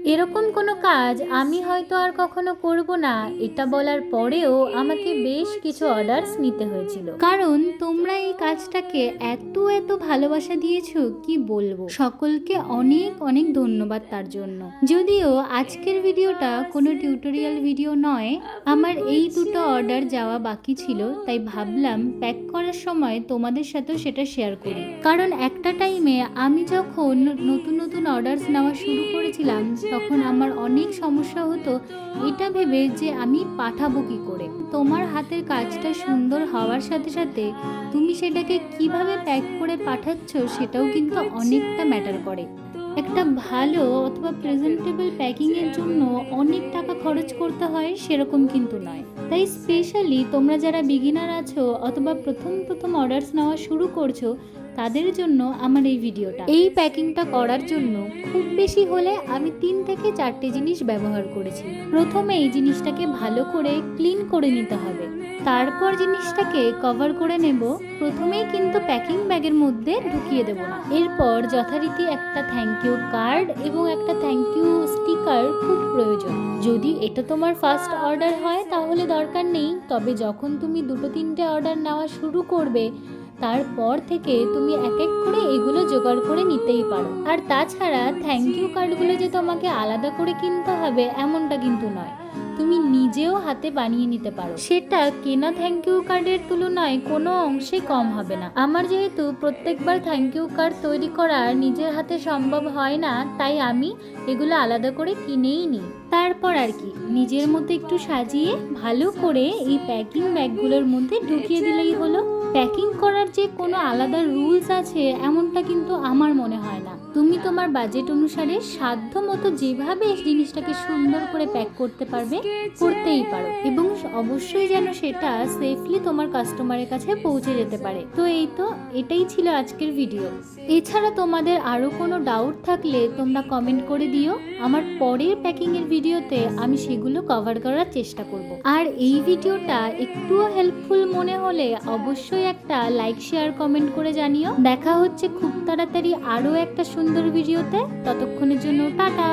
এরকম কোনো কাজ আমি হয়তো আর কখনো করব না, এটা বলার পরেও আমাকে বেশ কিছু অর্ডারস নিতে হয়েছিল, কারণ তোমরা এই কাজটাকে এত এত ভালোবাসা দিয়েছো কি বলবো। সকলকে অনেক অনেক ধন্যবাদ তার জন্য। যদিও আজকের ভিডিওটা কোনো টিউটোরিয়াল ভিডিও নয়, আমার এই দুটো অর্ডার যাওয়া বাকি ছিল, তাই ভাবলাম প্যাক করার সময় তোমাদের সাথেও সেটা শেয়ার করি। কারণ একটা টাইমে আমি যখন নতুন নতুন অর্ডারস নেওয়া শুরু করেছিলাম তখন আমার অনেক সমস্যা হতো এটা ভেবে যে আমি পাঠাবো কি করে। তোমার হাতের কাজটা সুন্দর হওয়ার সাথে সাথে তুমি সেটাকে কিভাবে প্যাক করে পাঠাচ্ছ সেটাও কিন্তু অনেকটা ম্যাটার করে। একটা ভালো অথবা প্রেজেন্টেবল প্যাকিংয়ের জন্য অনেক টাকা খরচ করতে হয় সেরকম কিন্তু নয়। তাই স্পেশালি তোমরা যারা বিগিনার আছো অথবা প্রথম প্রথম অর্ডারস নেওয়া শুরু করছো তাদের জন্য আমার এই ভিডিওটা। এই প্যাকিংটা করার জন্য খুব বেশি হলে আমি 3 থেকে 4টে জিনিস ব্যবহার করেছি। প্রথমে এই জিনিসটাকে ভালো করে ক্লিন করে নিতে হবে, তারপর জিনিসটাকে কভার করে নেব। প্রথমেই কিন্তু প্যাকিং ব্যাগের মধ্যে ঢুকিয়ে দেব না। এরপর যথারীতি একটা থ্যাংক ইউ কার্ড এবং একটা থ্যাংক ইউ স্টিকার খুব প্রয়োজন। যদি এটা তোমার ফার্স্ট অর্ডার হয় তাহলে দরকার নেই, তবে যখন তুমি 2-3টে অর্ডার নেওয়া শুরু করবে তারপর থেকে তুমি এক এক করে এগুলো জোগাড় করে নিতেই পারো। আর তাছাড়া থ্যাংক ইউ কার্ডগুলো যে তোমাকে আলাদা করে কিনতে হবে এমনটা কিন্তু নয়, তুমি নিজেও হাতে বানিয়ে নিতে পারো। সেটা কেনা থ্যাংক ইউ কার্ডের তুলনায় কোনো অংশে কম হবে না। আমার যেহেতু প্রত্যেকবার থ্যাংক ইউ কার্ড তৈরি করা নিজের হাতে সম্ভব হয় না, তাই আমি এগুলো আলাদা করে কিনেই নিই। তারপর আর কি, নিজের মতো একটু সাজিয়ে ভালো করে এই প্যাকিং ব্যাগগুলোর মধ্যে ঢুকিয়ে দিলেই হলো। প্যাকিং করার যে কোনো আলাদা রুলস আছে এমনটা কিন্তু আমার মনে হয় না। তুমি তোমার বাজেট অনুসারে সাধ্য মতো যেভাবে এই জিনিসটাকে সুন্দর করে প্যাক করতে পারবে করতেই পারো, এবং অবশ্যই যেন সেটা সেফলি তোমার কাস্টমারের কাছে পৌঁছে যেতে পারে। তো এটাই ছিল আজকের ভিডিও। এছাড়া তোমাদের আরও কোনো ডাউট থাকলে তোমরা কমেন্ট করে দিও, আমার পরের প্যাকিংয়ের ভিডিওতে আমি সেগুলো কভার করার চেষ্টা করব। আর এই ভিডিওটা একটুও হেল্পফুল মনে হলে অবশ্যই একটা লাইক শেয়ার কমেন্ট করে জানিও। দেখা হচ্ছে খুব তাড়াতাড়ি আরও একটা সুন্দর ভিডিওতে। ততক্ষণের জন্য টাটা।